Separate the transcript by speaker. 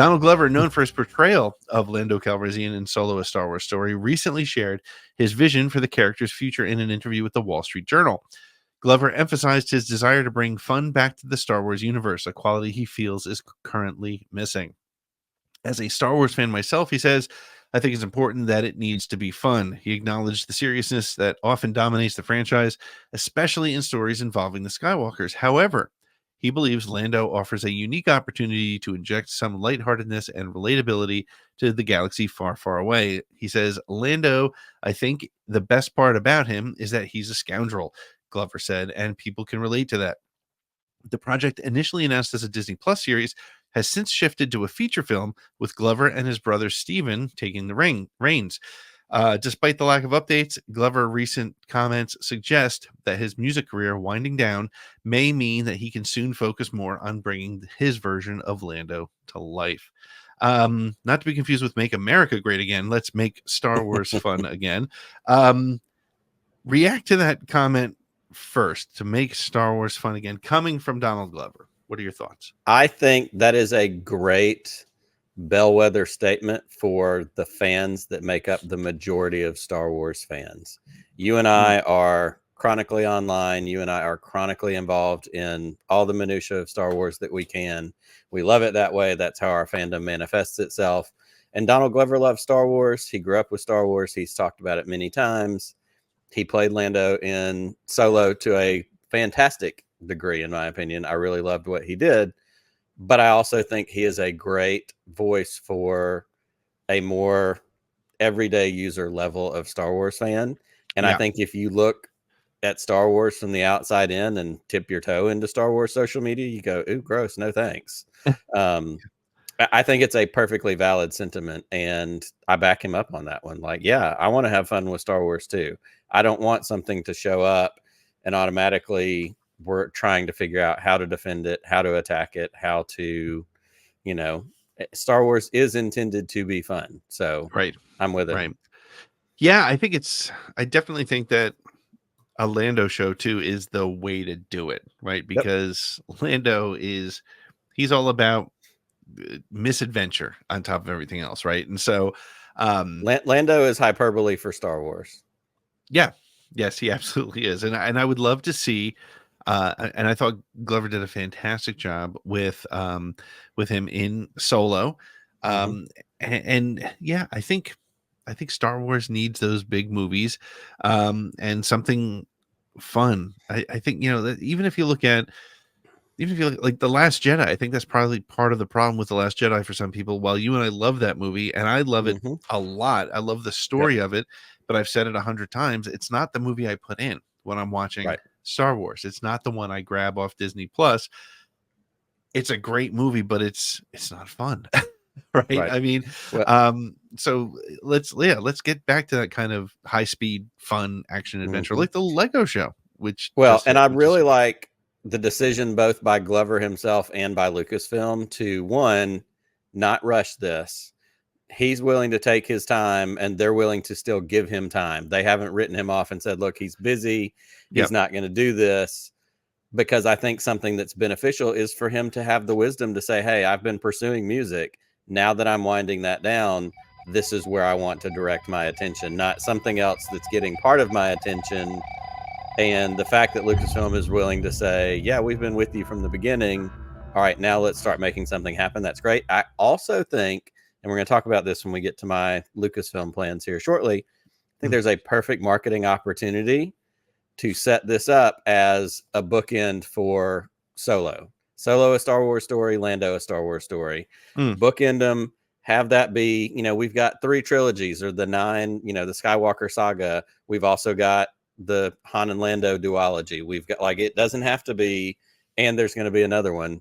Speaker 1: Donald Glover, known for his portrayal of Lando Calrissian in Solo: A Star Wars Story, recently shared his vision for the character's future in an interview with the Wall Street Journal. Glover emphasized his desire to bring fun back to the Star Wars universe, a quality he feels is currently missing. As a Star Wars fan myself, he says, I think it's important that it needs to be fun. He acknowledged the seriousness that often dominates the franchise, especially in stories involving the Skywalkers. However, he believes Lando offers a unique opportunity to inject some lightheartedness and relatability to the galaxy far, far away. He says, Lando, I think the best part about him is that he's a scoundrel, Glover said, and people can relate to that. The project, initially announced as a Disney Plus series, has since shifted to a feature film with Glover and his brother Steven taking the reins. Despite the lack of updates, Glover's recent comments suggest that his music career winding down may mean that he can soon focus more on bringing his version of Lando to life. Not to be confused with Make America Great Again. Let's make Star Wars fun again. React to that comment first, to make Star Wars fun again, coming from Donald Glover. What are your thoughts?
Speaker 2: I think that is a great bellwether statement for the fans that make up the majority of Star Wars fans. You and I are chronically online. You and I are chronically involved in all the minutia of Star Wars that we can. We love it that way. That's how our fandom manifests itself. And Donald Glover loves Star Wars. He grew up with Star Wars. He's talked about it many times. He played Lando in Solo to a fantastic degree, in my opinion. I really loved what he did. But I also think he is a great voice for a more everyday user level of Star Wars fan. And I think if you look at Star Wars from the outside in and tip your toe into Star Wars social media, you go, ooh, gross, no thanks. I think it's a perfectly valid sentiment, and I back him up on that one. Like, yeah, I want to have fun with Star Wars too. I don't want something to show up and automatically we're trying to figure out how to defend it, how to attack it, how to, you know, Star Wars is intended to be fun. So
Speaker 1: Right.
Speaker 2: I'm with it.
Speaker 1: Right. Yeah, I definitely think that a Lando show too is the way to do it, right? Because Lando he's all about misadventure on top of everything else, right? And so
Speaker 2: Lando is hyperbole for Star Wars.
Speaker 1: Yeah. Yes, he absolutely is. And I would love to see and I thought Glover did a fantastic job with him in Solo. And yeah, I think Star Wars needs those big movies and something fun. I think, that even if you look at like The Last Jedi, I think that's probably part of the problem with The Last Jedi for some people. While you and I love that movie, and I love it a lot, I love the story of it, but I've said it 100 times, it's not the movie I put in when I'm watching Star Wars. It's not the one I grab off Disney Plus. It's a great movie, but it's not fun. Right? I mean, so let's get back to that kind of high speed, fun action adventure, like the Lego show,
Speaker 2: and I really like the decision both by Glover himself and by Lucasfilm to, one, not rush this. He's willing to take his time, and they're willing to still give him time. They haven't written him off and said, look, he's busy, he's not going to do this. Because I think something that's beneficial is for him to have the wisdom to say, hey, I've been pursuing music. Now that I'm winding that down, this is where I want to direct my attention, not something else that's getting part of my attention. And the fact that Lucasfilm is willing to say, yeah, we've been with you from the beginning. All right, now let's start making something happen. That's great. I also think, and we're going to talk about this when we get to my Lucasfilm plans here shortly, I think there's a perfect marketing opportunity to set this up as a bookend for Solo. Solo, a Star Wars story, Lando, a Star Wars story. Bookend them, have that be, we've got 3 trilogies, or the 9, the Skywalker saga. We've also got the Han and Lando duology. We've got, like, it doesn't have to be, and there's going to be another one.